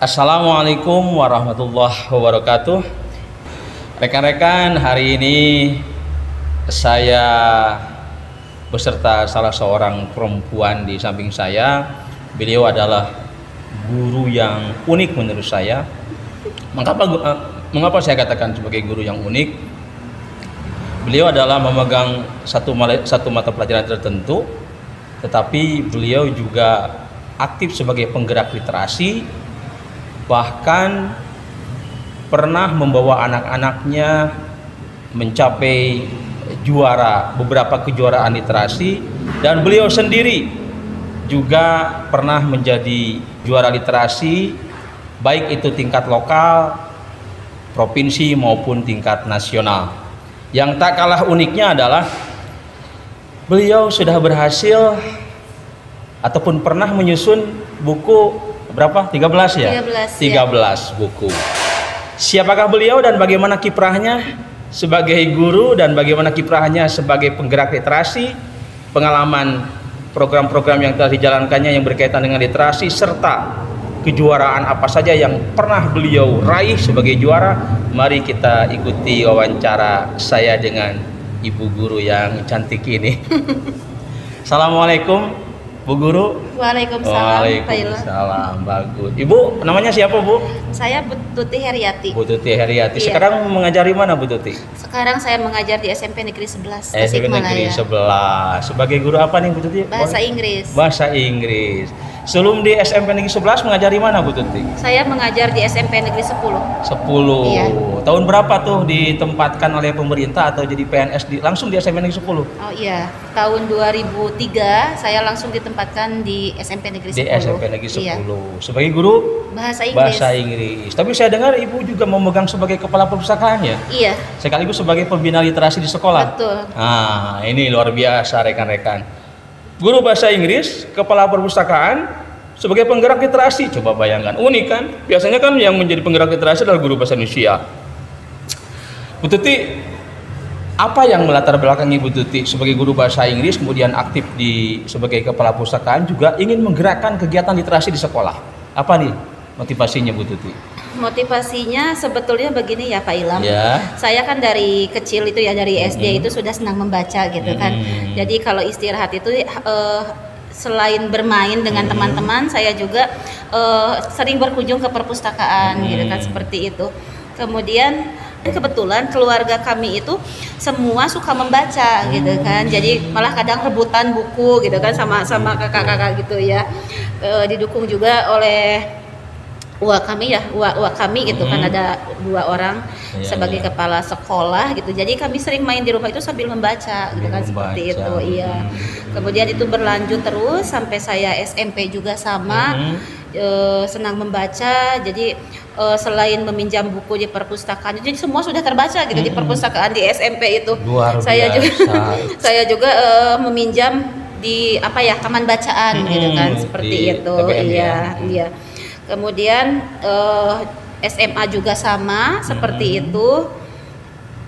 Assalamualaikum warahmatullahi wabarakatuh. Rekan-rekan, hari ini saya beserta salah seorang perempuan di samping saya. Beliau adalah guru yang unik menurut saya. Mengapa saya katakan sebagai guru yang unik? Beliau adalah memegang satu mata pelajaran tertentu, tetapi beliau juga aktif sebagai penggerak literasi, bahkan pernah membawa anak-anaknya mencapai beberapa kejuaraan literasi, dan beliau sendiri juga pernah menjadi juara literasi, baik itu tingkat lokal, provinsi maupun tingkat nasional. Yang tak kalah uniknya adalah beliau sudah berhasil ataupun pernah menyusun buku berapa? 13 ya? 13 buku. Siapakah beliau dan bagaimana kiprahnya sebagai guru dan bagaimana kiprahnya sebagai penggerak literasi, pengalaman program-program yang telah dijalankannya yang berkaitan dengan literasi, serta kejuaraan apa saja yang pernah beliau raih sebagai juara. Mari kita ikuti wawancara saya dengan ibu guru yang cantik ini. Assalamualaikum Bu Guru. Waalaikumsalam. Waalaikumsalam. Bagus. Ibu namanya siapa, Bu? Saya Bu Tuti Heriati. Bu Tuti Heriati. Iya. Sekarang mengajari mana, Bu Tuti? Sekarang saya mengajar di SMP Negeri 11 SMP Negeri 11. Sebagai guru apa nih, Bu Tuti? Bahasa Inggris. Bahasa Inggris. Sebelum di SMP Negeri 11 mengajari mana, Bu Tuti? Saya mengajar di SMP Negeri 10. 10. Iya. Tahun berapa tuh ditempatkan oleh pemerintah atau jadi PNS langsung di SMP Negeri 10? Oh iya, tahun 2003 saya langsung ditempatkan di SMP Negeri 10. Di SMP Negeri 10. Iya. Sebagai guru Bahasa Inggris. Bahasa Inggris. Tapi saya dengar Ibu juga memegang sebagai kepala perpustakaan ya? Iya. Sekaligus sebagai pembina literasi di sekolah. Betul. Nah, ini luar biasa rekan-rekan. Guru bahasa Inggris, kepala perpustakaan, sebagai penggerak literasi. Coba bayangkan, unik kan? Biasanya kan yang menjadi penggerak literasi adalah guru bahasa Indonesia. Bu Tuti, apa yang melatar belakangi Bu Tuti sebagai guru bahasa Inggris, kemudian aktif sebagai kepala perpustakaan, juga ingin menggerakkan kegiatan literasi di sekolah? Apa nih motivasinya, Bu Tuti? Motivasinya sebetulnya begini ya Pak Ilham. Ya. Saya kan dari kecil itu ya, dari SD itu sudah senang membaca gitu kan. Jadi kalau istirahat itu selain bermain dengan teman-teman, saya juga sering berkunjung ke perpustakaan gitu kan, seperti itu. Kemudian kebetulan keluarga kami itu semua suka membaca gitu kan. Jadi malah kadang rebutan buku gitu kan sama kakak-kakak gitu ya. Didukung juga oleh uak kami gitu kan, ada 2 orang sebagai kepala sekolah gitu. Jadi kami sering main di rumah itu sambil membaca gitu kan, seperti itu. Iya. Kemudian itu berlanjut terus sampai saya SMP juga sama. Senang membaca. Jadi selain meminjam buku di perpustakaan, jadi semua sudah terbaca gitu di perpustakaan di SMP itu. Luar biasa. Saya juga meminjam di taman bacaan gitu kan, seperti itu. Iya. Kemudian SMA juga sama, seperti itu.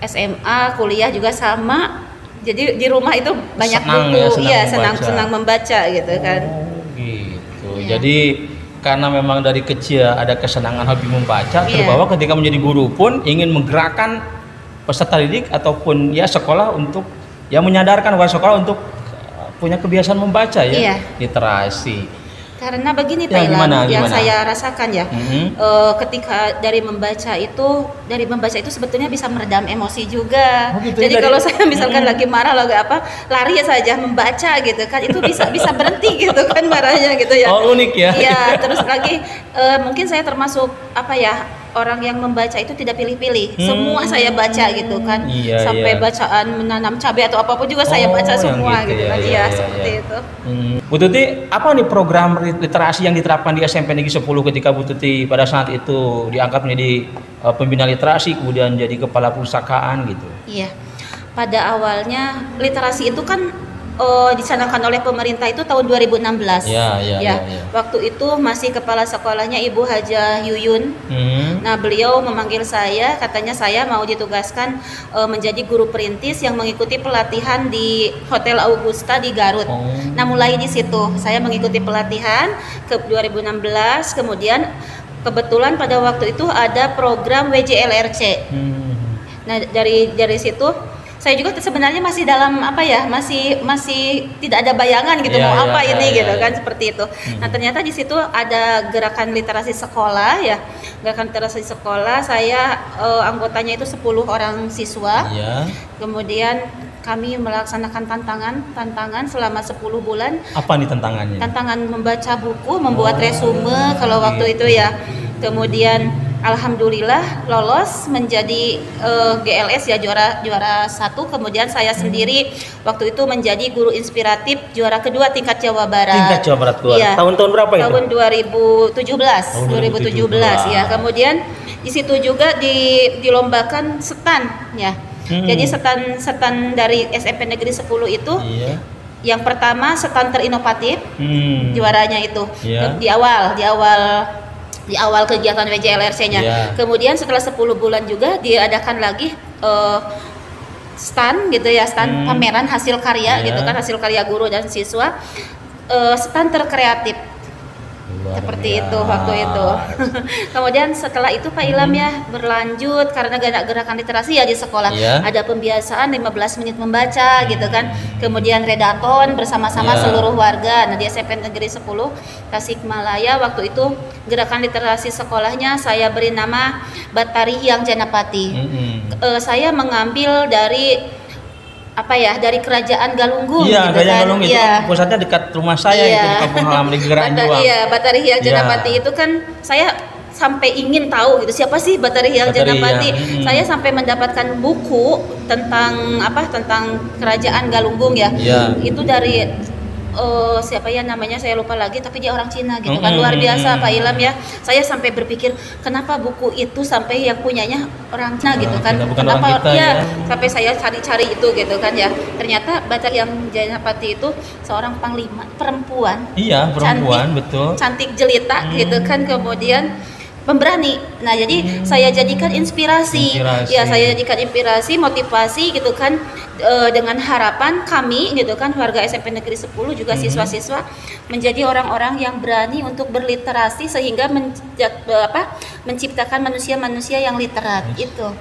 SMA, kuliah juga sama. Jadi di rumah itu banyak buku, senang membaca gitu kan. Gitu. Ya. Jadi karena memang dari kecil ada kesenangan hobi membaca, terbawa ketika menjadi guru pun ingin menggerakkan peserta didik ataupun ya sekolah untuk menyadarkan warga sekolah untuk punya kebiasaan membaca ya, literasi. Karena begini Pak Ilham, yang saya rasakan ya, ketika dari membaca itu sebetulnya bisa meredam emosi juga. Jadi kalau saya misalkan lagi marah lari saja membaca gitu kan, itu bisa berhenti gitu kan marahnya gitu ya. Oh, unik ya. Iya, terus lagi mungkin saya termasuk orang yang membaca itu tidak pilih-pilih. Semua saya baca gitu kan. Sampai bacaan menanam cabai atau apapun juga saya baca semua gitu kan. Iya, seperti itu. Bu Tuti, apa nih program literasi yang diterapkan di SMP Negeri 10 ketika Bu Tuti pada saat itu diangkat menjadi pembina literasi, kemudian jadi kepala perpustakaan gitu? Iya. Pada awalnya literasi itu kan dicanangkan oleh pemerintah itu tahun 2016. Ya. Waktu itu masih kepala sekolahnya Ibu Hajah Yuyun. Nah, beliau memanggil saya, katanya saya mau ditugaskan menjadi guru perintis yang mengikuti pelatihan di Hotel Augusta di Garut. Nah, mulai di situ saya mengikuti pelatihan ke 2016, kemudian kebetulan pada waktu itu ada program WJLRC. Nah dari situ saya juga sebenarnya masih dalam apa ya, masih tidak ada bayangan gitu mau apa ini gitu kan seperti itu. Nah ternyata di situ ada gerakan literasi sekolah ya, gerakan literasi sekolah. Saya anggotanya itu 10 orang siswa. Kemudian kami melaksanakan tantangan selama 10 bulan. Apa nih tantangannya? Tantangan membaca buku, membuat resume kalau waktu itu ya. Kemudian alhamdulillah lolos menjadi GLS ya, juara 1. Kemudian saya sendiri waktu itu menjadi guru inspiratif juara kedua tingkat Jawa Barat. Tingkat Jawa Barat keluar. Iya. Tahun berapa itu? Tahun 2017 ya. Kemudian di situ juga dilombakan stan ya. Jadi stan dari SMP Negeri 10 itu yang pertama stan terinovatif, juaranya itu di awal kegiatan WJLRC-nya. Kemudian setelah 10 bulan juga diadakan lagi stand gitu ya, stand pameran hasil karya gitu kan, hasil karya guru dan siswa, stand terkreatif. Seperti itu waktu itu. Kemudian setelah itu Pak Ilham ya berlanjut karena gerakan literasi ya di sekolah. Ada pembiasaan 15 menit membaca gitu kan. Kemudian redaton bersama-sama seluruh warga. Nah di SMP Negeri 10 Tasikmalaya waktu itu gerakan literasi sekolahnya saya beri nama Batari Hyang Janapati. Saya mengambil dari dari Kerajaan Galunggung. Iya, gitu Kerajaan kan. Galunggung itu pusatnya dekat rumah saya itu di kampung halaman di Gegeran Juang. Batari Hyang Janapati itu kan saya sampai ingin tahu gitu siapa sih Batari Hyang Janapati. Saya sampai mendapatkan buku tentang tentang Kerajaan Galunggung ya. Itu dari siapa ya namanya saya lupa lagi, tapi dia orang Cina gitu kan, luar biasa Pak Ilham ya. Saya sampai berpikir kenapa buku itu sampai yang punyanya orang Cina gitu kan, kenapa sampai saya cari-cari itu gitu kan ya. Ternyata Batari Hyang Janapati itu seorang panglima perempuan. Iya, perempuan, cantik, betul. Cantik jelita gitu kan, kemudian pemberani. Nah, jadi saya jadikan inspirasi. Ya, saya jadikan inspirasi, motivasi gitu kan, dengan harapan kami gitu kan warga SMP Negeri 10 juga siswa-siswa menjadi orang-orang yang berani untuk berliterasi sehingga menciptakan manusia-manusia yang literat. Itu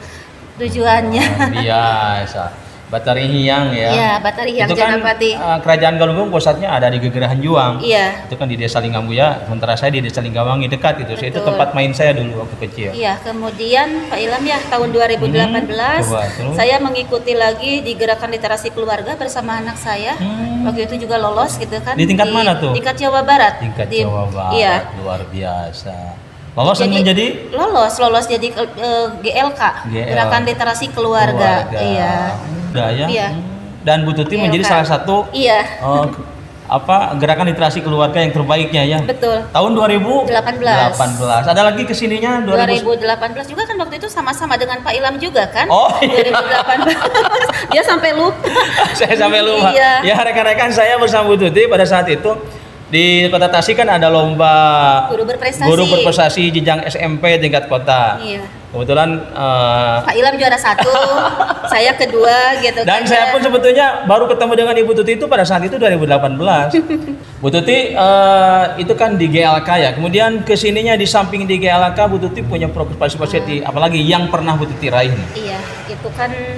tujuannya. Biasa. Batari Hyang ya. Iya, Batari Hyang Janapati. Kerajaan Galunggung pusatnya ada di Gegeran Juang. Iya. Itu kan di Desa Linggambuya, sementara saya di Desa Linggawangi dekat itu. Itu tempat main saya dulu waktu kecil. Iya, kemudian Pak Ilham ya tahun 2018 saya mengikuti lagi di Gerakan Literasi Keluarga bersama anak saya. Waktu itu juga lolos gitu kan. Di tingkat mana tuh? Tingkat Jawa Barat. Tingkat Jawa Barat. Iya. Luar biasa. Lolos menjadi jadi GLK, Gerakan Literasi Keluarga. Iya. Iya. Dan Bu Tuti menjadi salah satu gerakan literasi keluarga yang terbaiknya ya. Betul. Tahun 2018. Ada lagi kesininya 2018 juga kan waktu itu sama-sama dengan Pak Ilham juga kan. 2018. Dia sampai lupa. Saya sampai lupa. Iya. Ya rekan-rekan saya bersama Bu Tuti pada saat itu di Kota Tasik kan ada lomba guru berprestasi jenjang SMP tingkat kota. Iya. Kebetulan Pak Ilham juara 1, saya kedua gitu kan. Dan saya pun sebetulnya baru ketemu dengan Ibu Tuti itu pada saat itu 2018. Bu Tuti itu kan di GLK ya. Kemudian kesininya di samping di GLK Bu Tuti punya partisipasi apalagi yang pernah Bu Tuti raih nih. Iya,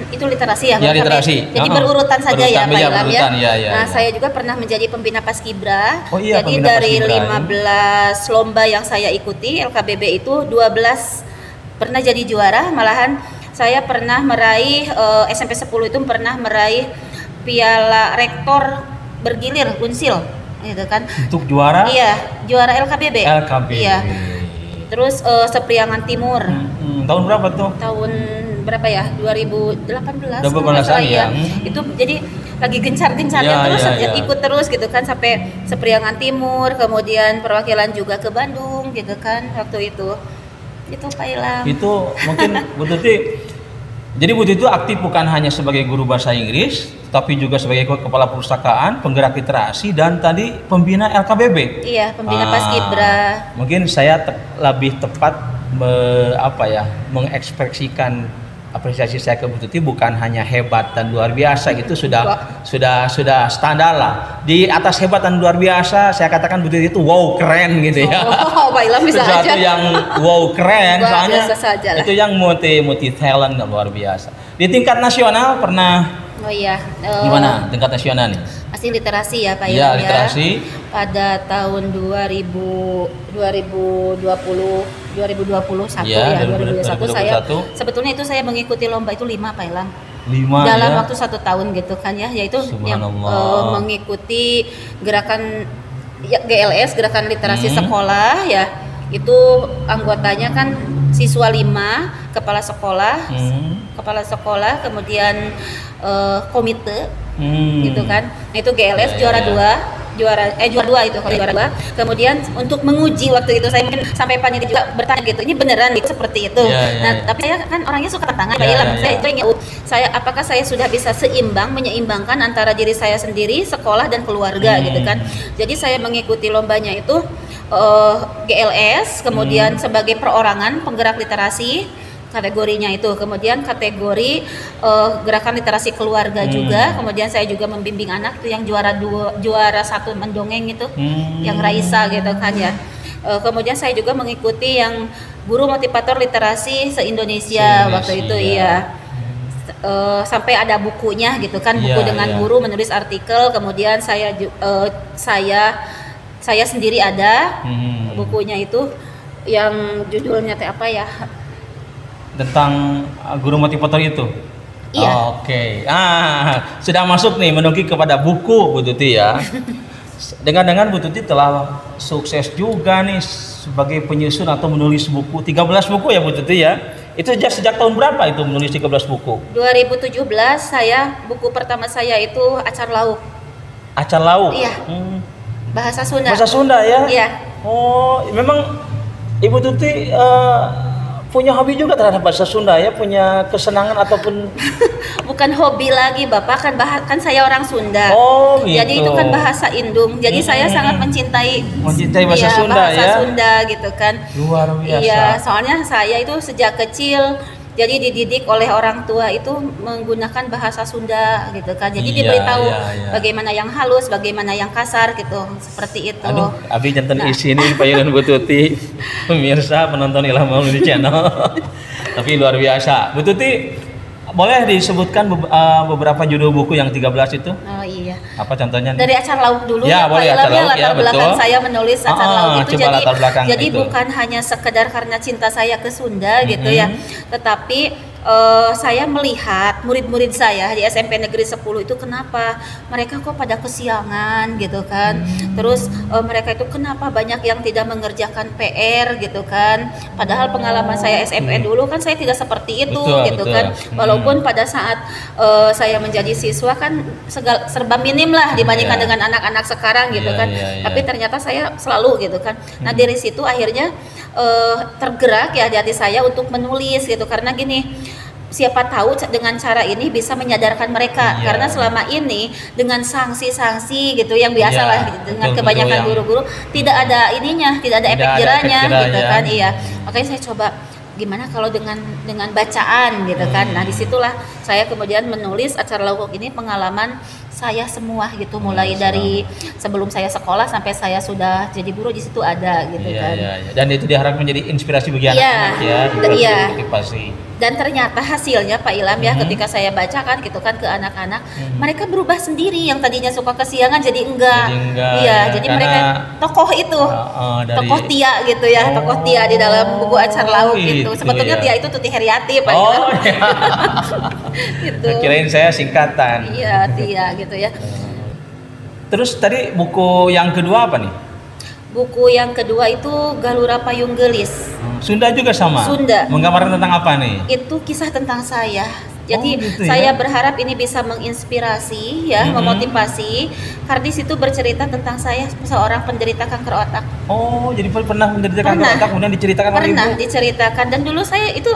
itu literasi ya. Ya literasi. Jadi berurutan saja ya Pak Ilham ya. Nah, saya juga pernah menjadi pembina Paskibra. Iya, jadi dari 15 lomba yang saya ikuti LKBB itu 12 pernah jadi juara, malahan saya pernah meraih SMP 10 itu pernah meraih piala rektor bergilir Unsil gitu kan. Untuk juara? Iya, juara LKBB. Iya. Terus Sepriangan Timur. Tahun berapa tuh? Tahun berapa ya? 2018. 2018 ya. Itu jadi lagi gencar-gencarnya terus ikut terus gitu kan sampai Sepriangan Timur, kemudian perwakilan juga ke Bandung gitu kan waktu itu. Itu Pak Ilham. Itu mungkin Bu Tuti. Jadi Bu Tuti itu aktif bukan hanya sebagai guru bahasa Inggris, tapi juga sebagai kepala perpustakaan, penggerak literasi dan tadi pembina LKBB. Iya, pembina Paskibra. Mungkin saya lebih tepat mengekspresikan apresiasi saya ke Bu Tuti bukan hanya hebat dan luar biasa, itu sudah standar lah. Di atas hebat dan luar biasa, saya katakan Bu Tuti itu wow keren gitu ya. Oh, Pak Ilham bisa sesuatu aja. yang wow keren, Wah, soalnya biasa saja lah. itu yang multi talent luar biasa. Di tingkat nasional pernah Oh iya. gimana tingkat nasional nih? Masih literasi ya Pak Iya, Ilham literasi. Pada tahun 2021 Iya, ya, 2021 saya 2021. sebetulnya itu saya mengikuti lomba itu 5 Pak Ilham. 5 Dalam ya. waktu 1 tahun gitu kan ya, yaitu yang Subhanallah. mengikuti gerakan ya, GLS, gerakan literasi sekolah ya. Itu anggotanya kan siswa 5, kepala sekolah, kemudian komite gitu kan. Nah, itu GLS juara 2 itu kalau juara 2. Kemudian untuk menguji waktu itu saya mungkin sampai panitia juga bertanya gitu, ini beneran gitu seperti itu. Tapi saya kan orangnya suka tantangan, saya ingin apakah saya sudah bisa menyeimbangkan antara diri saya sendiri, sekolah dan keluarga gitu kan. Jadi saya mengikuti lombanya itu GLS, kemudian sebagai perorangan penggerak literasi kategorinya itu, kemudian kategori gerakan literasi keluarga juga, kemudian saya juga membimbing anak itu yang juara 1 mendongeng itu, yang Raisa gitu kan ya. Kemudian saya juga mengikuti yang guru motivator literasi se-Indonesia waktu itu ya. Sampai ada bukunya gitu kan, buku dengan guru menulis artikel, kemudian saya sendiri ada bukunya itu yang judulnya apa ya, tentang guru motivator itu. Iya. Oke. Sudah masuk nih menuju kepada buku Bu Tuti ya. Dengan Bu Tuti telah sukses juga nih sebagai penyusun atau menulis buku. 13 buku ya Bu Tuti ya. Itu sejak tahun berapa itu menulis 13 buku? 2017 buku pertama saya itu Acar Lauk. Acar Lauk. Iya. Bahasa Sunda. Bahasa Sunda ya? Iya. Oh, memang Ibu Tuti punya hobi juga terhadap bahasa Sunda ya, punya kesenangan ataupun bukan hobi lagi Bapak, kan saya orang Sunda. Oh gitu. Jadi itu kan bahasa Indung. Jadi saya sangat mencintai bahasa Sunda bahasa ya. Sunda gitu kan. Luar biasa. Iya, soalnya saya itu sejak kecil jadi dididik oleh orang tua itu menggunakan bahasa Sunda gitu kan. Jadi diberitahu bagaimana yang halus, bagaimana yang kasar gitu, seperti itu. Aduh, abi jantan isi nih Pak Yunan Bu Tuti. Pemirsa penonton Ilham Maulidi Channel. Tapi luar biasa. Bu Tuti, boleh disebutkan beberapa judul buku yang 13 itu? Oh iya. Apa contohnya? Dari Acar Lauk dulu ya, boleh Acar Lauk, latar belakang saya menulis Acar Lauk itu jadi itu. Bukan hanya sekedar karena cinta saya ke Sunda gitu ya, tetapi saya melihat murid-murid saya di SMP Negeri 10 itu kenapa mereka kok pada kesiangan gitu kan. Terus mereka itu kenapa banyak yang tidak mengerjakan PR gitu kan. Padahal pengalaman saya SMP dulu kan saya tidak seperti itu gitu kan. Walaupun pada saat saya menjadi siswa kan serba minim lah dibandingkan dengan anak-anak sekarang gitu kan. Tapi ternyata saya selalu gitu kan. Nah dari situ akhirnya tergerak ya di hati saya untuk menulis gitu, karena gini, siapa tahu dengan cara ini bisa menyadarkan mereka, karena selama ini dengan sanksi-sanksi gitu yang biasa lah dengan kebanyakan guru-guru tidak ada efek jerahnya gitu kan. Iya, makanya saya coba gimana kalau dengan bacaan gitu kan. Nah disitulah saya kemudian menulis Acar Lauk ini, pengalaman saya semua gitu, mulai dari sebelum saya sekolah sampai saya sudah jadi guru, di situ ada gitu kan. Dan itu diharapkan menjadi inspirasi bagi anak-anak ya. Motivasi. Dan ternyata hasilnya Pak Ilham ya, ketika saya bacakan gitu kan ke anak-anak, mereka berubah sendiri, yang tadinya suka kesiangan jadi enggak. Jadi mereka tokoh itu, tokoh Tia gitu ya, tokoh Tia di dalam buku Acar Lauk itu. Sebetulnya Tia itu Tuti Heriati Pak Ilham. Gitu. Kirain saya singkatan. Iya, Tia gitu ya. Terus tadi buku yang kedua apa nih? Buku yang kedua itu Galura Payung Gelis. Sunda juga sama? Sunda. Menggambarkan tentang apa nih? Itu kisah tentang saya. Jadi saya berharap ini bisa menginspirasi ya, memotivasi, karena di situ bercerita tentang saya seorang penderita kanker otak. Oh, jadi pernah menderita kanker otak kemudian diceritakan oleh Ibu? Pernah diceritakan, dan dulu saya itu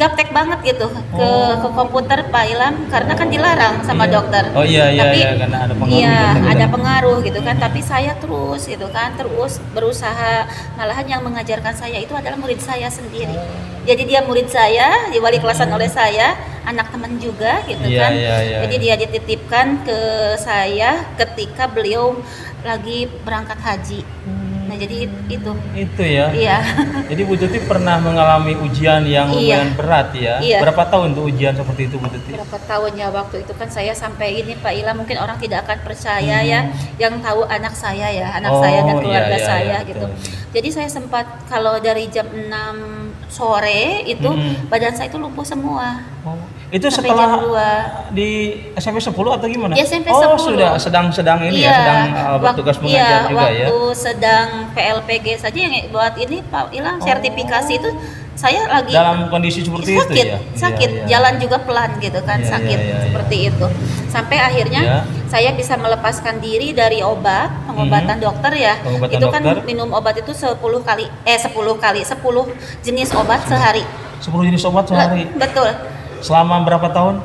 gaptek banget gitu ke komputer Pak Ilham, karena kan dilarang sama dokter. Tapi karena ada pengaruh. Ada pengaruh gitu kan. Tapi saya terus gitu kan, terus berusaha. Malahan yang mengajarkan saya itu adalah murid saya sendiri. Jadi dia murid saya, diwali kelasan oleh saya, anak teman juga gitu kan. Jadi dia dititipkan ke saya ketika beliau lagi berangkat haji. Nah, jadi itu ya. Iya. Jadi Bu Tuti pernah mengalami ujian yang lumayan berat ya. Iya. Berapa tahun tuh ujian seperti itu Bu Tuti? Berapa tahun ya waktu itu kan saya sampai ini Pak Ilham, mungkin orang tidak akan percaya ya, yang tahu anak saya ya, saya dan keluarga saya gitu. Jadi saya sempat kalau dari jam 6 sore itu badan saya itu lumpuh semua. Itu sampai setelah jam 2. di SMP 10 atau gimana? Ya, SMP 10. Sudah sedang ini ya, sedang bertugas mengajar juga ya. Waktu sedang PLPG saja yang buat ini Pak Ilham sertifikasi itu saya lagi dalam kondisi seperti sakit, itu ya. Sakit, jalan juga pelan gitu kan, sakit seperti itu. Sampai akhirnya saya bisa melepaskan diri dari pengobatan dokter ya. Pengobatan itu dokter. Kan minum obat itu 10 jenis obat sehari. 10 jenis obat sehari. Betul. Selama berapa tahun?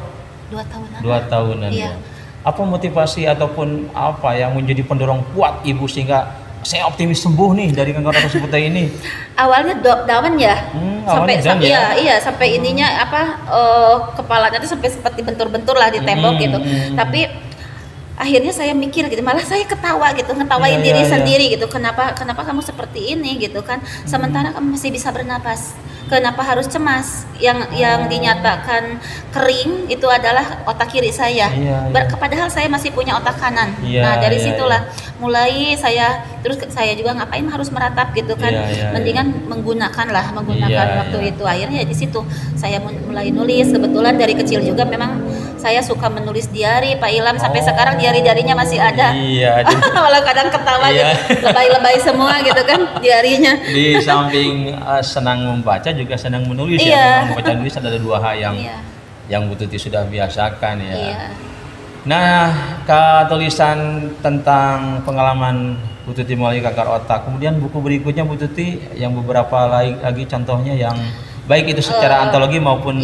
2 tahunan. 2 tahunan ya. Apa motivasi ataupun apa yang menjadi pendorong kuat Ibu sehingga saya optimis sembuh nih dari kanker otak seperti ini? Awalnya down ya. Sampai ya? Sampai ininya kepalanya tuh sampai seperti bentur-bentur lah di tembok gitu. Tapi akhirnya saya mikir gitu, malah saya ketawa gitu, ngetawain diri sendiri gitu. Kenapa kamu seperti ini gitu kan? Sementara kamu masih bisa bernapas. Kenapa harus cemas? Yang dinyatakan kering itu adalah otak kiri saya. Padahal saya masih punya otak kanan. Nah, dari situlah mulai saya juga ngapain harus meratap gitu kan. Mendingan menggunakan waktu itu. Akhirnya di situ saya mulai nulis. Kebetulan dari kecil juga memang saya suka menulis diari Pak Ilham, sampai sekarang diari-diarinya masih ada. Walau kadang ketawa gitu, lebay-lebay semua gitu kan diarinya. Di samping senang membaca juga senang menulis ya. Memang membaca nulis adalah 2 hal yang Bu Tuti sudah biasakan ya. Nah, tulisan tentang pengalaman Bu Tuti melalui kanker otak. Kemudian buku berikutnya Bu Tuti yang beberapa lagi contohnya yang baik itu secara antologi maupun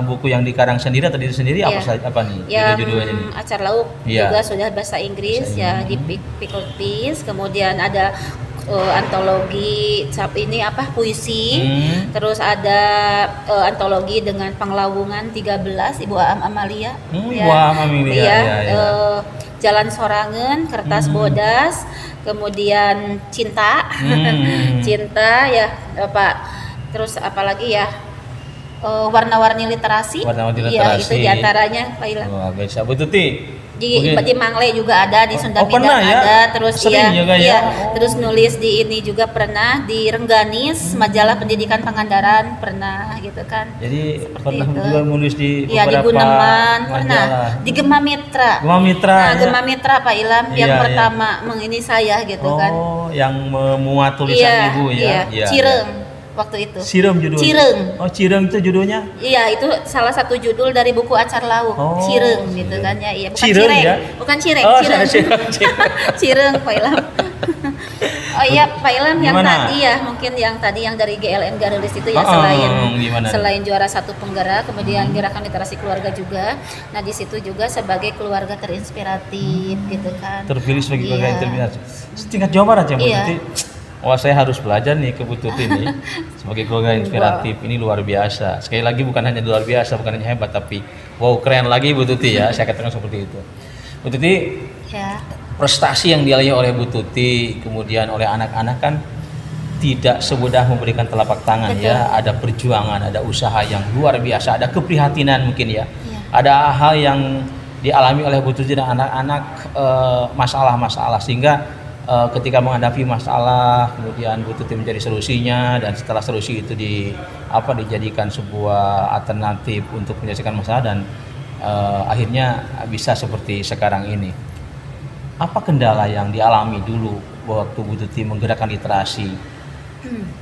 buku yang dikarang sendiri atau diri sendiri apa nih? Judulnya nih? Acar Lauk juga sudah bahasa Inggris di Pickled Peas. Kemudian ada antologi puisi. Terus ada antologi dengan Penglawungan 13 Ibu Aam Amalia. Ibu Aam Amalia. Jalan Sorangan, Kertas Bodas, kemudian Cinta. Cinta ya Pak. Terus apalagi ya, warna-warni literasi. Iya, itu diantaranya Pak Ilham. Wah, bisa Bu Tuti. Di Mangle juga ada, di Sunda Midang ada. Terus terus nulis di ini juga pernah di Rengganis, Majalah Pendidikan Pangandaran pernah gitu kan. Jadi pernah juga menulis di beberapa di Guneman pernah. Di Gema Mitra. Gema Mitra Pak Ilham yang pertama mengini saya gitu kan. Yang memuat tulisan Ibu ya. Cireng. Waktu itu. Judulnya. Cireng. Cireng itu judulnya? Iya, itu salah satu judul dari buku Acar Lauk. Cireng gitu kan ya. Iya, bukan Cireng cireng. Ya? Bukan cireng, Cireng. Cireng Pak Ilham. Oh iya, Pak Ilham yang tadi ya, mungkin yang tadi yang dari GLN Garulis itu ya, selain juara 1 penggerak, kemudian gerakan literasi keluarga juga. Nah, di situ juga sebagai keluarga terinspiratif gitu kan. Terpilih sebagai keluarga terinspiratif. Tingkat Jawa Barat ya, Bu Tuti? Wah, saya harus belajar nih ke Bu Tuti nih sebagai keluarga inspiratif. Ini luar biasa. Sekali lagi bukan hanya luar biasa, bukan hanya hebat, tapi wow, keren lagi Bu Tuti ya. Saya katakan seperti itu. Bu Tuti, prestasi yang diraih oleh Bu Tuti kemudian oleh anak-anak kan tidak semudah memberikan telapak tangan. Ya. Ada perjuangan, ada usaha yang luar biasa, ada keprihatinan mungkin ya. Ada hal yang dialami oleh Bu Tuti dan anak-anak, masalah-masalah, sehingga ketika menghadapi masalah kemudian Bu Tuti mencari solusinya, dan setelah solusi itu dijadikan sebuah alternatif untuk menyelesaikan masalah, dan akhirnya bisa seperti sekarang ini. Apa kendala yang dialami dulu waktu Bu Tuti menggerakkan literasi?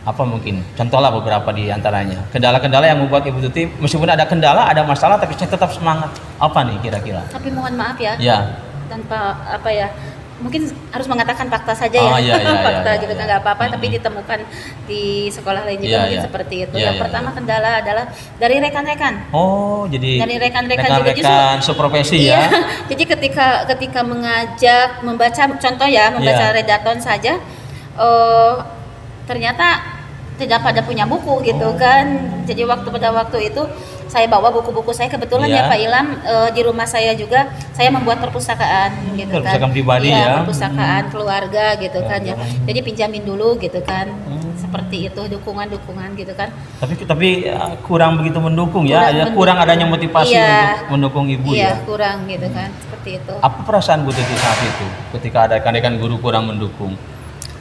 Apa mungkin contohlah beberapa di antaranya kendala-kendala yang membuat Ibu Tuti meskipun ada kendala, ada masalah, tapi tetap semangat. Apa nih kira-kira? Tapi mohon maaf ya, tanpa mungkin harus mengatakan fakta saja fakta gitu kan, nggak apa-apa. Tapi ditemukan di sekolah lain juga mungkin seperti itu. Yang pertama kendala adalah dari rekan-rekan. Jadi dari rekan-rekan seprofesi ya. Jadi ketika mengajak membaca, contoh ya, membaca redaton saja, ternyata tidak pada punya buku gitu kan. Jadi pada waktu itu saya bawa buku-buku saya, kebetulan ya Pak Ilham, di rumah saya juga saya membuat perpustakaan gitu kan. Perpustakaan pribadi ya. Perpustakaan keluarga gitu kan ya. Jadi pinjamin dulu gitu kan. Seperti itu, dukungan gitu kan. Tapi kurang begitu mendukung ya. Kurang adanya motivasi untuk mendukung ibu ya. Iya, kurang gitu kan. Seperti itu. Apa perasaan Bu Tuti saat itu ketika ada rekan-rekan guru kurang mendukung?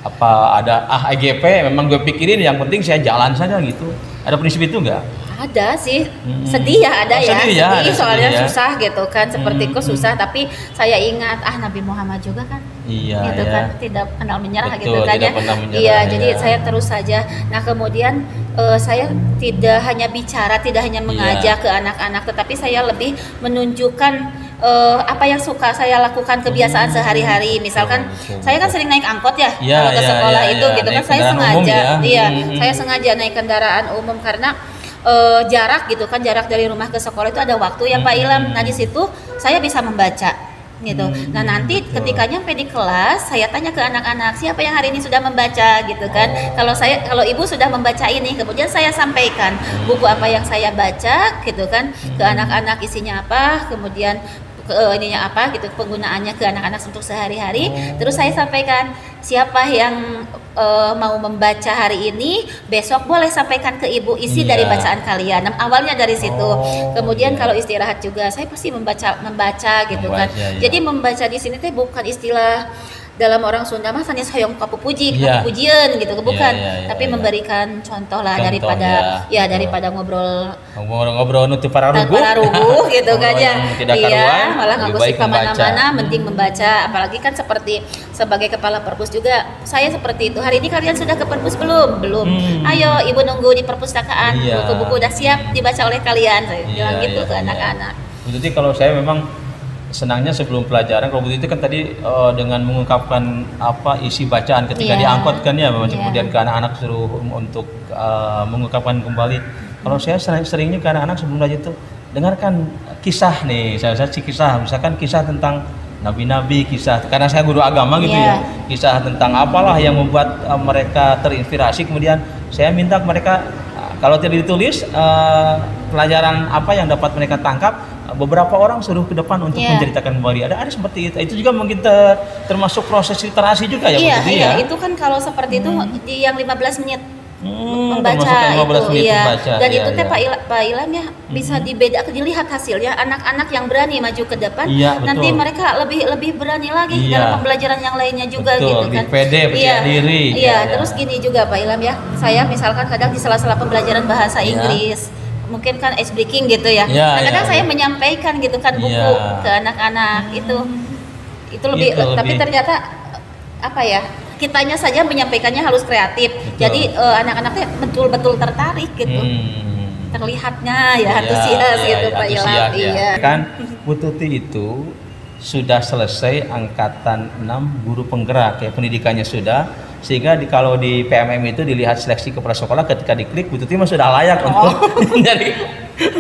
Apa ada EGP memang gue pikirin yang penting saya jalan saja gitu. Ada prinsip itu enggak? Ada sih, sedih ya ada ya, sedih soalnya sedih ya. Susah gitu kan, seperti itu susah, tapi saya ingat Nabi Muhammad juga kan, gitu kan, tidak kenal menyerah. Betul, gitu kan ya, iya, jadi saya terus saja. Nah kemudian saya tidak hanya bicara, tidak hanya mengajak ke anak-anak, tetapi saya lebih menunjukkan apa yang suka saya lakukan, kebiasaan sehari-hari. Misalkan saya kan sering naik angkot ya, kalau ke sekolah itu gitu kan, saya sengaja, saya sengaja naik kendaraan umum karena jarak gitu kan, jarak dari rumah ke sekolah itu ada waktu ya Pak Ilham. Nah di situ saya bisa membaca gitu. Nah nanti ketika nyampe di kelas saya tanya ke anak-anak, siapa yang hari ini sudah membaca gitu kan. Kalau ibu sudah membaca ini, kemudian saya sampaikan buku apa yang saya baca gitu kan ke anak-anak, isinya apa, kemudian ininya apa gitu, penggunaannya ke anak-anak untuk sehari-hari. Terus saya sampaikan, siapa yang mau membaca hari ini, besok boleh sampaikan ke ibu isi dari bacaan kalian. Awalnya dari situ. Kemudian kalau istirahat juga saya pasti membaca gitu kan. Jadi membaca di sini teh bukan istilah dalam orang Sunda mah sanes hoyong kapupujian gitu, bukan, tapi memberikan contoh lah, daripada daripada ngobrol nutu para rubuh gitu kan ya. Iya, malah ngagosip kemana-mana, mending membaca. Apalagi kan sebagai kepala perpus juga saya seperti itu. Hari ini kalian sudah ke perpus belum? Ayo ibu nunggu di perpustakaan, buku-buku udah siap dibaca oleh kalian, saya bilang gitu ke anak-anak. Jadi kalau saya memang senangnya sebelum pelajaran, kalau begitu kan tadi dengan mengungkapkan apa isi bacaan ketika diangkut kan ya, kemudian ke anak-anak suruh untuk mengungkapkan kembali. Kalau saya seringnya ke anak-anak sebelum belajar itu, dengarkan kisah nih, saya kisah, misalkan kisah tentang nabi-nabi, kisah, karena saya guru agama gitu ya, kisah tentang apalah yang membuat mereka terinspirasi. Kemudian saya minta mereka, kalau tidak ditulis pelajaran apa yang dapat mereka tangkap, beberapa orang suruh ke depan untuk menceritakan kembali. Ada seperti itu. Itu juga mungkin termasuk proses literasi juga ya. Iya, itu kan kalau seperti itu di yang 15 menit membaca itu, dan itu teh Pak Ilham ya, bisa dilihat hasilnya. Anak-anak yang berani maju ke depan, nanti mereka lebih berani lagi dalam pembelajaran yang lainnya juga. Gitu kan. Lebih pede, percaya diri. Terus gini juga Pak Ilham ya, saya misalkan kadang di sela-sela pembelajaran bahasa Inggris, mungkin kan ice breaking gitu ya. Kadang-kadang saya menyampaikan gitu kan buku ke anak-anak, itu lebih tapi ternyata apa ya, kitanya saja menyampaikannya harus kreatif. Jadi anak-anaknya betul-betul tertarik gitu. Terlihatnya ya antusias gitu Pak Ilham. Kan Bu Tuti itu sudah selesai angkatan 6 guru penggerak ya, pendidikannya sudah, sehingga kalau di PMM itu dilihat seleksi kepala sekolah, ketika diklik Bu Tuti mah sudah layak untuk menjadi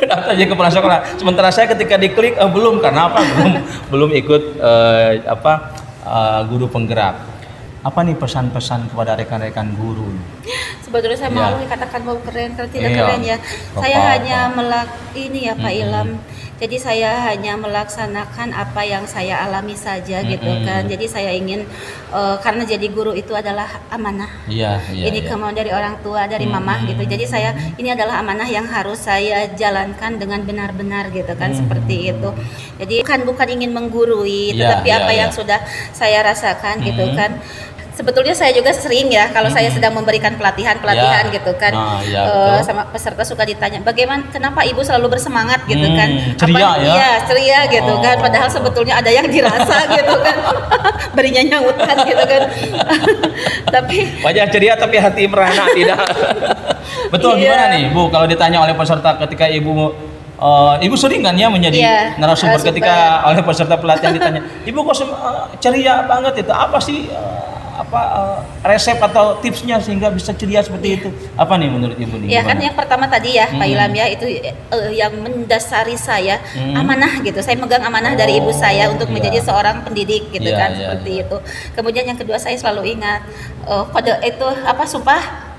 daftar jadi kepala sekolah. Sementara saya ketika diklik belum, karena apa? belum ikut guru penggerak. Apa nih pesan-pesan kepada rekan-rekan guru? Sebetulnya saya mau katakan mau keren, kalau tidak keren ya. Saya hanya Pak Ilham. Jadi saya hanya melaksanakan apa yang saya alami saja gitu kan. Jadi saya ingin karena jadi guru itu adalah amanah. Ini kemauan dari orang tua, dari mama gitu. Jadi ini adalah amanah yang harus saya jalankan dengan benar-benar gitu kan, seperti itu. Jadi bukan ingin menggurui, tetapi apa yang sudah saya rasakan gitu kan. Sebetulnya saya juga sering ya, kalau saya sedang memberikan pelatihan gitu kan, sama peserta suka ditanya, bagaimana, kenapa ibu selalu bersemangat gitu kan, ceria gitu kan, padahal sebetulnya ada yang dirasa gitu kan, berinya nyautan gitu kan. Tapi wajah ceria tapi hati merana tidak. Betul. Gimana nih Bu, kalau ditanya oleh peserta ketika ibu sering kan ya menjadi narasumber ketika oleh peserta pelatihan ditanya, ibu kok ceria banget, itu apa sih resep atau tipsnya sehingga bisa ceria seperti itu? Apa nih menurut ibu nih? Ya kan yang pertama tadi ya Pak Ilham ya, itu yang mendasari saya amanah gitu. Saya megang amanah dari ibu saya untuk menjadi seorang pendidik gitu kan, seperti itu. Kemudian yang kedua, saya selalu ingat kode itu sumpah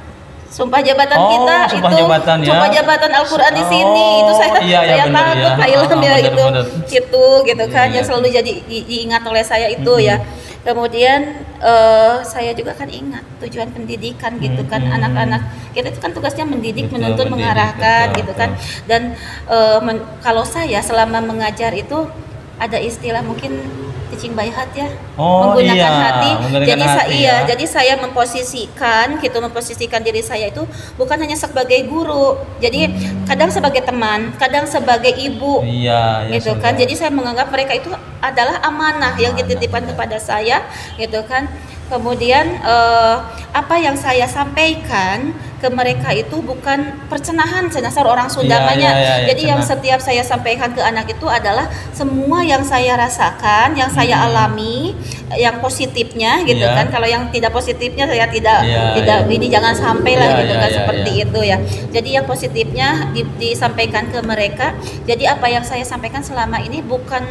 Sumpah jabatan Oh, kita sumpah itu jabatan ya. sumpah jabatan Al-Qur'an di sini itu saya iya, saya bener takut ya. Pak Ilham ya Bener, itu bener. itu gitu kan Iya. yang selalu jadi diingat oleh saya itu ya. Kemudian saya juga kan ingat tujuan pendidikan gitu kan, anak-anak kita itu kan tugasnya mendidik, Betul, menuntun, mendidik, mengarahkan betul, gitu kan. Dan kalau saya selama mengajar itu ada istilah mungkin teaching by heart ya, Oh, menggunakan iya, hati. menggunakan Jadi hati iya, ya. jadi saya memposisikan diri saya itu bukan hanya sebagai guru. Jadi kadang sebagai teman, kadang sebagai ibu. Iya, ya, Gitu kan. Jadi saya menganggap mereka itu adalah amanah yang dititipkan kepada saya, gitu kan. Kemudian apa yang saya sampaikan ke mereka itu bukan percenahan cenasar orang Sundamanya. Iya, Jadi yang cenah. setiap saya sampaikan ke anak itu adalah semua yang saya rasakan, yang saya alami, yang positifnya gitu Iya. kan. Kalau yang tidak positifnya saya tidak Iya. ini jangan sampai lah Iya, gitu iya, kan iya, seperti iya. itu ya. Jadi yang positifnya disampaikan ke mereka. Jadi apa yang saya sampaikan selama ini bukan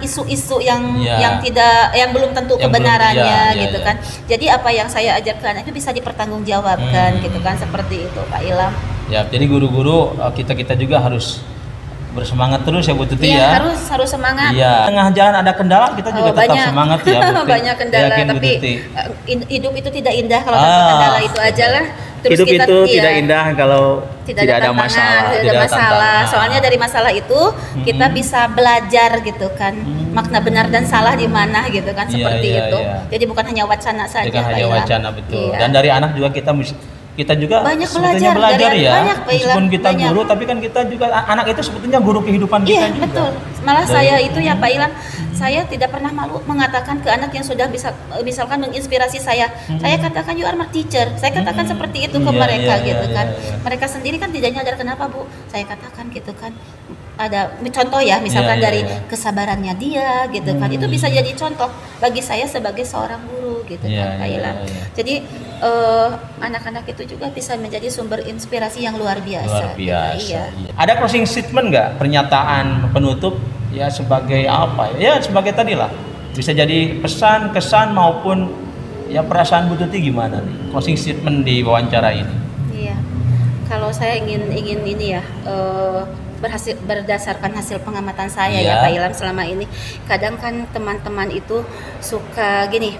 isu-isu yang Iya. yang belum tentu Yang belum- kebenarannya iya, gitu iya. kan. Jadi apa yang saya ajarkan itu bisa dipertanggungjawabkan gitu kan, seperti itu Pak Ilham. Ya, jadi guru-guru kita juga harus bersemangat terus ya Bu Tuti Iya, ya. harus semangat. Iya. Tengah jalan ada kendala kita juga tetap semangat ya Bu Tuti. Banyak kendala, Yakin, Bu tapi Tuti? hidup itu tidak indah kalau tanpa kendala itu aja lah. Terus Hidup kita itu iya, tidak indah kalau tidak ada tantangan, masalah. tidak ada masalah. Soalnya dari masalah itu kita bisa belajar gitu kan, makna benar dan salah di mana gitu kan, Iya, seperti iya, itu. iya. Jadi bukan hanya wacana saja. Bukan Pak hanya Ilham. wacana, betul. Iya. Dan dari anak juga kita juga Banyak sebetulnya belajar dari ya. banyak, Pak Ilham, Meskipun kita banyak. guru, tapi kan kita juga anak itu sebetulnya guru kehidupan kita Iya juga. betul. Malah Dari- saya itu ya Pak Ilham, saya tidak pernah malu mengatakan ke anak yang sudah misalkan menginspirasi saya. Saya katakan you are my teacher. Saya katakan seperti itu ke Iya, mereka iya, gitu iya, kan. iya. Mereka sendiri kan tidak nyadar kenapa Bu. Saya katakan gitu kan. Ada contoh ya, misalkan Iya, iya, dari iya. kesabarannya dia gitu kan. Itu bisa jadi contoh bagi saya sebagai seorang guru gitu Iya, kan Pak iya, Ilham. iya. Jadi anak-anak itu juga bisa menjadi sumber inspirasi yang luar biasa. Luar biasa. Iya. Iya. Ada closing statement nggak? Pernyataan penutup ya sebagai apa? Ya sebagai tadi lah. Bisa jadi pesan, kesan maupun ya perasaan Bu Tuti gimana nih? Closing statement di wawancara ini. Iya, kalau saya ingin ini ya berdasarkan hasil pengamatan saya Iya. ya Pak Ilham selama ini, kadang kan teman-teman itu suka gini,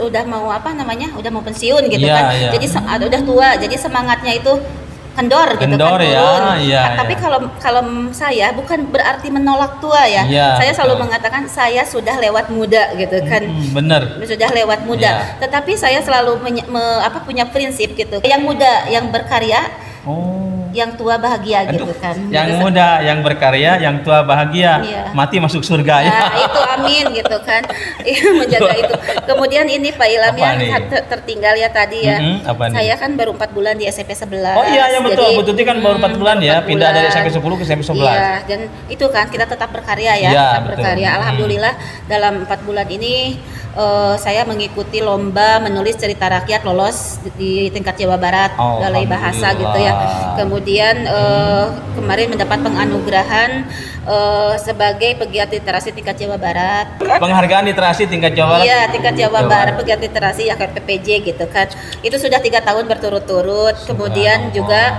udah mau apa namanya, udah mau pensiun gitu Iya, kan, iya. jadi udah tua, jadi semangatnya itu kendor gitu Kendor kan, ya, turun. iya, Tapi iya. kalau saya bukan berarti menolak tua ya, Iya, saya selalu betul. mengatakan saya sudah lewat muda gitu kan. Bener. Sudah lewat muda, Iya. tetapi saya selalu punya prinsip gitu, yang muda yang berkarya, Oh. yang tua bahagia Aduh, gitu kan. yang Gitu. muda, yang berkarya, yang tua bahagia, Iya. mati masuk surga ya. Nah, itu amin gitu kan. Iya, menjaga itu. Kemudian ini Pak Ilham Apa ya nih? tertinggal ya tadi ya. Apa nih? Saya kan baru 4 bulan di SMP 11. Oh iya, yang betul. Jadi, Bu Tuti kan baru 4 bulan baru ya, 4 pindah dari bulan. SMP 10 ke SMP 11. Iya, dan itu kan kita tetap berkarya ya, Iya, tetap betul. berkarya. Alhamdulillah dalam 4 bulan ini saya mengikuti lomba menulis cerita rakyat, lolos di tingkat Jawa Barat, Oh, Balai Bahasa gitu ya. Alhamdulillah. Kemudian kemarin mendapat penganugerahan sebagai pegiat literasi tingkat Jawa Barat. Penghargaan literasi tingkat Jawa Barat. Iya, tingkat Jawa Jawa Barat Barat. pegiat literasi ya kayak PPJ gitu kan. Itu sudah 3 tahun berturut-turut. Kemudian juga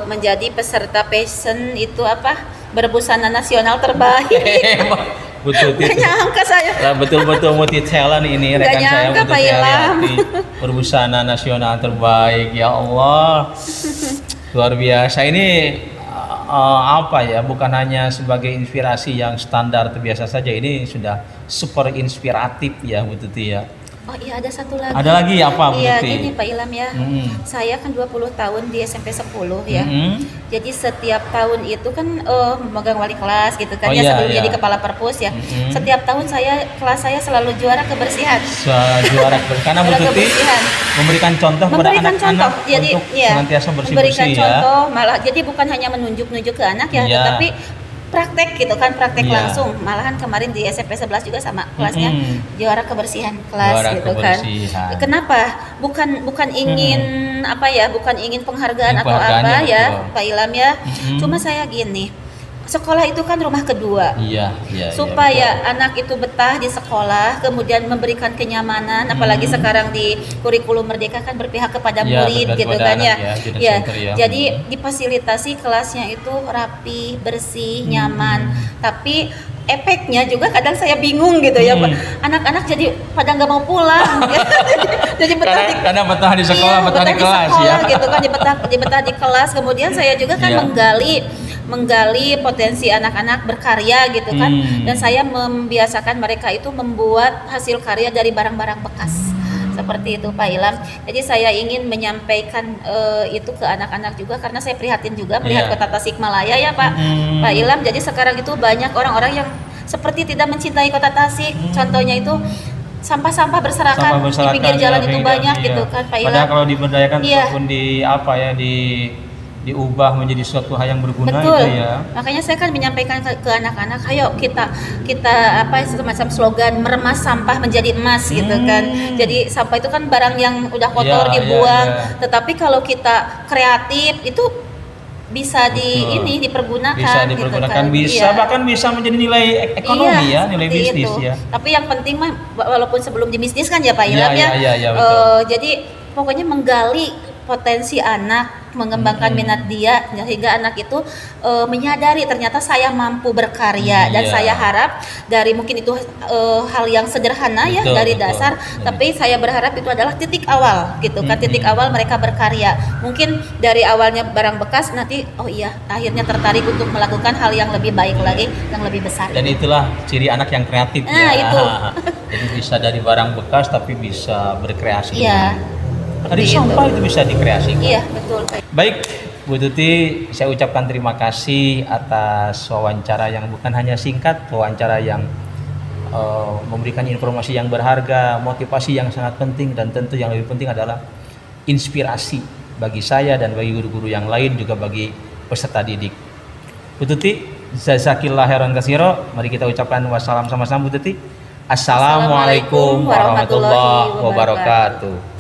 menjadi peserta passion itu apa? Berbusana nasional terbaik. Bu Tuti. Gak nyangka saya. Lah betul-betul multi talent ini Nggak rekan saya nyangka, Bu Pak Tuti Ilham. Ariati. Berbusana nasional terbaik. Ya Allah. Luar biasa ini apa ya? Bukan hanya sebagai inspirasi yang standar biasa saja, ini sudah super inspiratif ya Bu Tuti ya. Oh iya, ada satu lagi. Ada lagi apa Bu Iya, Tuti? gini Pak Ilham ya. Saya kan 20 tahun di SMP 10 ya. Jadi setiap tahun itu kan memegang wali kelas gitu kan Oh, ya, iya, sebelum iya. jadi kepala perpus ya. Setiap tahun kelas saya selalu juara kebersihan. Juara karena Bu Juara Tuti kebersihan. memberikan contoh kepada Memberikan anak-anak contoh, jadi untuk ya, senantiasa bersih-bersih memberikan ya. contoh, malah jadi bukan hanya menunjuk-nunjuk ke anak ya, Iya. tetapi praktek gitu kan, praktek Iya. langsung. Malahan kemarin di SMP 11 juga sama kelasnya juara kebersihan kelas Juara gitu kebersihan. kan. Kenapa? Bukan ingin apa ya, bukan ingin penghargaan atau Penghargaannya apa ya, betul. Pak Ilham ya. Cuma saya gini, sekolah itu kan rumah kedua. Iya, Supaya anak itu betah di sekolah, kemudian memberikan kenyamanan, apalagi sekarang di kurikulum Merdeka kan berpihak kepada murid gitu kan ya. Jadi difasilitasi kelasnya itu rapi, bersih, nyaman. Tapi efeknya juga kadang saya bingung gitu ya, anak-anak jadi pada nggak mau pulang, jadi betah karena betah di sekolah, betah di kelas ya, gitu kan, betah di kelas. Kemudian saya juga kan menggali potensi anak-anak berkarya gitu kan, dan saya membiasakan mereka itu membuat hasil karya dari barang-barang bekas. Seperti itu Pak Ilham. Jadi saya ingin menyampaikan itu ke anak-anak juga, karena saya prihatin juga melihat Kota Tasikmalaya ya Pak Ilham. Jadi sekarang itu banyak orang-orang yang seperti tidak mencintai Kota Tasik. Contohnya itu sampah-sampah berserakan di pinggir jalan itu banyak gitu kan Pak Ilham. Padahal kalau diberdayakan ataupun diubah menjadi suatu hal yang berguna. Betul. Itu ya. Makanya saya kan menyampaikan ke anak-anak, ayo kita semacam slogan meremas sampah menjadi emas gitu kan. Jadi sampah itu kan barang yang udah kotor dibuang, tetapi kalau kita kreatif itu bisa dipergunakan gitu kan. kan. Bahkan bisa menjadi nilai ekonomi nilai bisnis itu. ya. Tapi yang penting mah walaupun sebelum dibisnis kan ya Pak Ilham jadi pokoknya menggali potensi anak, mengembangkan minat dia sehingga anak itu menyadari ternyata saya mampu berkarya, dan saya harap dari mungkin itu hal yang sederhana dari dasar, tapi saya berharap itu adalah titik awal gitu kan, titik awal mereka berkarya. Mungkin dari awalnya barang bekas, nanti akhirnya tertarik untuk melakukan hal yang lebih baik lagi, yang lebih besar. Dan itulah ciri anak yang kreatif itu. Jadi bisa dari barang bekas tapi bisa berkreasi. Dari Seperti sampah itu bisa dikreasikan. Iya, betul. Baik, Bu Tuti, saya ucapkan terima kasih atas wawancara yang bukan hanya singkat, wawancara yang memberikan informasi yang berharga, motivasi yang sangat penting, dan tentu yang lebih penting adalah inspirasi bagi saya dan bagi guru-guru yang lain, juga bagi peserta didik. Bu Tuti, jazakillah khairan katsira. Mari kita ucapkan wassalam sama-sama Bu Tuti. Assalamualaikum warahmatullahi wabarakatuh.